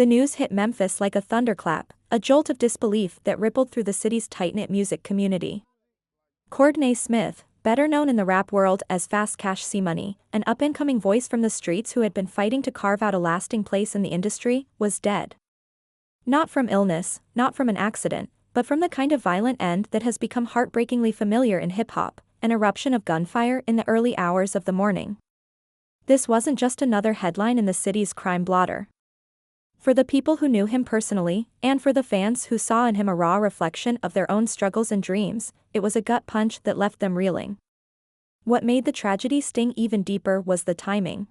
The news hit Memphis like a thunderclap, a jolt of disbelief that rippled through the city's tight-knit music community. Courtney Smith, better known in the rap world as FastCash CMoney, an up-and-coming voice from the streets who had been fighting to carve out a lasting place in the industry, was dead. Not from illness, not from an accident, but from the kind of violent end that has become heartbreakingly familiar in hip-hop, an eruption of gunfire in the early hours of the morning. This wasn't just another headline in the city's crime blotter. For the people who knew him personally, and for the fans who saw in him a raw reflection of their own struggles and dreams, it was a gut punch that left them reeling. What made the tragedy sting even deeper was the timing.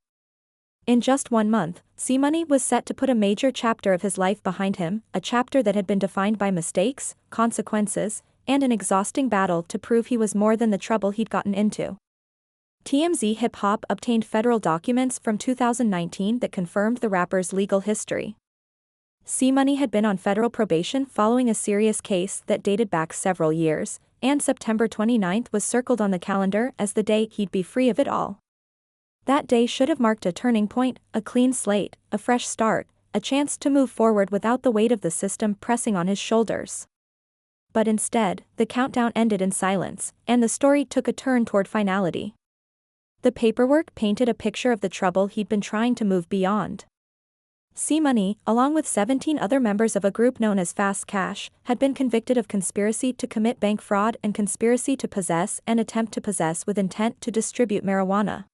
In just 1 month, CMoney was set to put a major chapter of his life behind him, a chapter that had been defined by mistakes, consequences, and an exhausting battle to prove he was more than the trouble he'd gotten into. TMZ Hip Hop obtained federal documents from 2019 that confirmed the rapper's legal history. CMoney had been on federal probation following a serious case that dated back several years, and September 29 was circled on the calendar as the day he'd be free of it all. That day should have marked a turning point, a clean slate, a fresh start, a chance to move forward without the weight of the system pressing on his shoulders. But instead, the countdown ended in silence, and the story took a turn toward finality. The paperwork painted a picture of the trouble he'd been trying to move beyond. CMoney, along with 17 other members of a group known as FastCash, had been convicted of conspiracy to commit bank fraud and conspiracy to possess and attempt to possess with intent to distribute marijuana.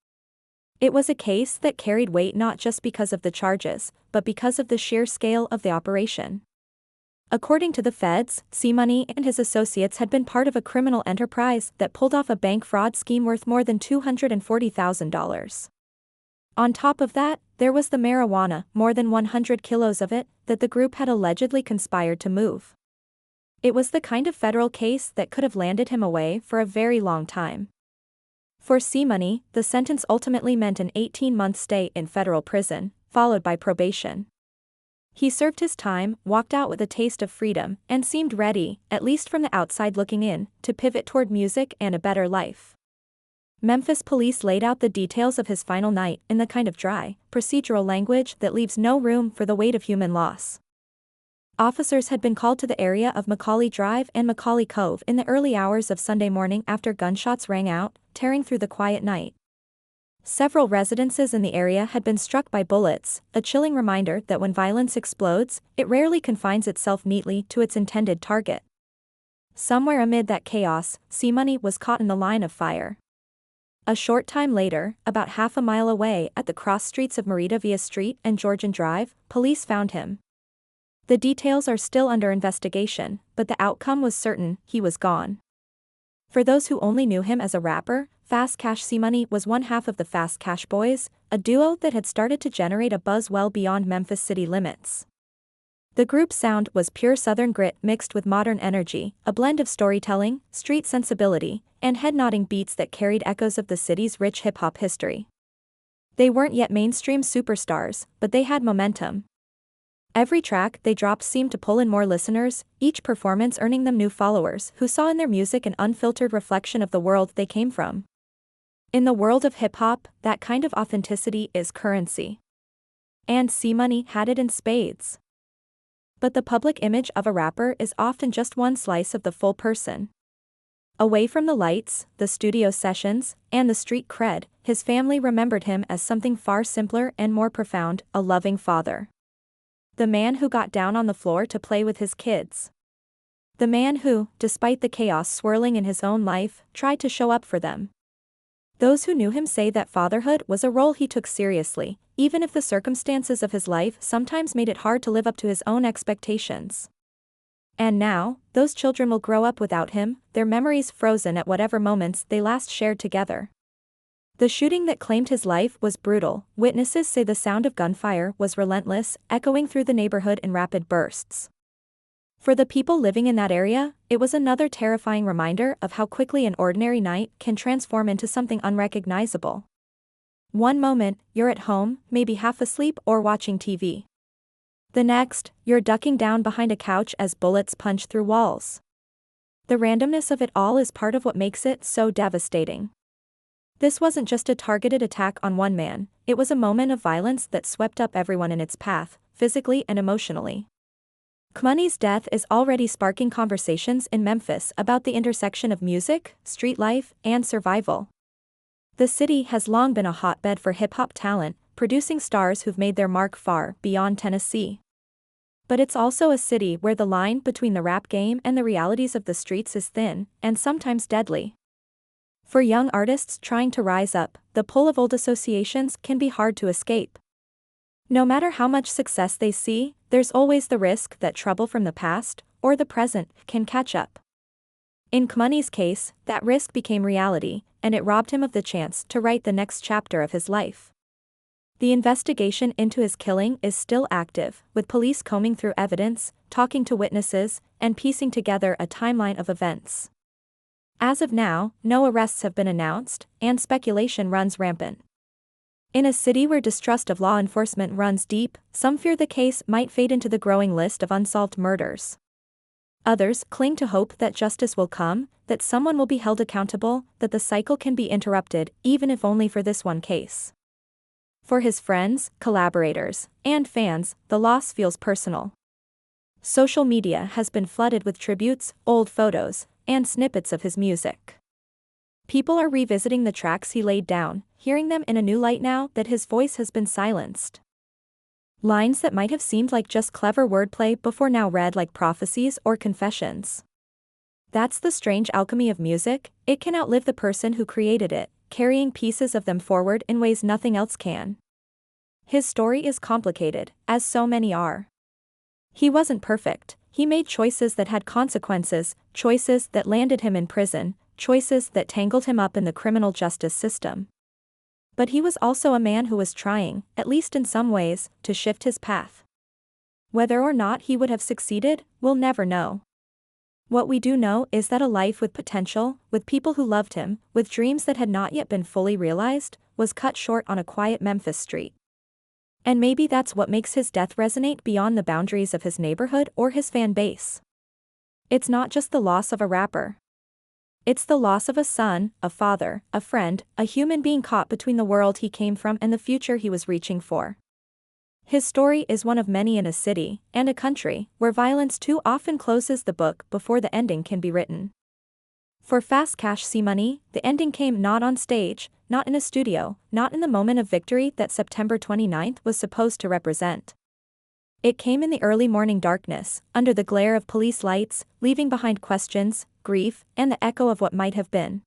It was a case that carried weight not just because of the charges, but because of the sheer scale of the operation. According to the feds, CMoney and his associates had been part of a criminal enterprise that pulled off a bank fraud scheme worth more than $240,000. On top of that, there was the marijuana, more than 100 kilos of it, that the group had allegedly conspired to move. It was the kind of federal case that could have landed him away for a very long time. For CMoney, the sentence ultimately meant an 18-month stay in federal prison, followed by probation. He served his time, walked out with a taste of freedom, and seemed ready, at least from the outside looking in, to pivot toward music and a better life. Memphis police laid out the details of his final night in the kind of dry, procedural language that leaves no room for the weight of human loss. Officers had been called to the area of Macaulay Drive and Macaulay Cove in the early hours of Sunday morning after gunshots rang out, tearing through the quiet night. Several residences in the area had been struck by bullets, a chilling reminder that when violence explodes, it rarely confines itself neatly to its intended target. Somewhere amid that chaos, CMoney was caught in the line of fire. A short time later, about half a mile away at the cross streets of Merida Via Street and Georgian Drive, police found him. The details are still under investigation, but the outcome was certain: he was gone. For those who only knew him as a rapper, FastCash CMoney was one half of the FastCash Boys, a duo that had started to generate a buzz well beyond Memphis city limits. The group's sound was pure Southern grit mixed with modern energy, a blend of storytelling, street sensibility, and head-nodding beats that carried echoes of the city's rich hip-hop history. They weren't yet mainstream superstars, but they had momentum. Every track they dropped seemed to pull in more listeners, each performance earning them new followers who saw in their music an unfiltered reflection of the world they came from. In the world of hip-hop, that kind of authenticity is currency. And CMoney had it in spades. But the public image of a rapper is often just one slice of the full person. Away from the lights, the studio sessions, and the street cred, his family remembered him as something far simpler and more profound: a loving father. The man who got down on the floor to play with his kids. The man who, despite the chaos swirling in his own life, tried to show up for them. Those who knew him say that fatherhood was a role he took seriously, even if the circumstances of his life sometimes made it hard to live up to his own expectations. And now, those children will grow up without him, their memories frozen at whatever moments they last shared together. The shooting that claimed his life was brutal. Witnesses say the sound of gunfire was relentless, echoing through the neighborhood in rapid bursts. For the people living in that area, it was another terrifying reminder of how quickly an ordinary night can transform into something unrecognizable. One moment, you're at home, maybe half asleep or watching TV. The next, you're ducking down behind a couch as bullets punch through walls. The randomness of it all is part of what makes it so devastating. This wasn't just a targeted attack on one man, it was a moment of violence that swept up everyone in its path, physically and emotionally. CMoney's death is already sparking conversations in Memphis about the intersection of music, street life, and survival. The city has long been a hotbed for hip-hop talent, producing stars who've made their mark far beyond Tennessee. But it's also a city where the line between the rap game and the realities of the streets is thin, and sometimes deadly. For young artists trying to rise up, the pull of old associations can be hard to escape. No matter how much success they see, there's always the risk that trouble from the past, or the present, can catch up. In CMoney's case, that risk became reality, and it robbed him of the chance to write the next chapter of his life. The investigation into his killing is still active, with police combing through evidence, talking to witnesses, and piecing together a timeline of events. As of now, no arrests have been announced, and speculation runs rampant. In a city where distrust of law enforcement runs deep, some fear the case might fade into the growing list of unsolved murders. Others cling to hope that justice will come, that someone will be held accountable, that the cycle can be interrupted, even if only for this one case. For his friends, collaborators, and fans, the loss feels personal. Social media has been flooded with tributes, old photos, and snippets of his music. People are revisiting the tracks he laid down, hearing them in a new light now that his voice has been silenced. Lines that might have seemed like just clever wordplay before now read like prophecies or confessions. That's the strange alchemy of music, it can outlive the person who created it, carrying pieces of them forward in ways nothing else can. His story is complicated, as so many are. He wasn't perfect, he made choices that had consequences, choices that landed him in prison, choices that tangled him up in the criminal justice system. But he was also a man who was trying, at least in some ways, to shift his path. Whether or not he would have succeeded, we'll never know. What we do know is that a life with potential, with people who loved him, with dreams that had not yet been fully realized, was cut short on a quiet Memphis street. And maybe that's what makes his death resonate beyond the boundaries of his neighborhood or his fan base. It's not just the loss of a rapper. It's the loss of a son, a father, a friend, a human being caught between the world he came from and the future he was reaching for. His story is one of many in a city, and a country, where violence too often closes the book before the ending can be written. For FastCash CMoney, the ending came not on stage, not in a studio, not in the moment of victory that September 29th was supposed to represent. It came in the early morning darkness, under the glare of police lights, leaving behind questions, grief, and the echo of what might have been.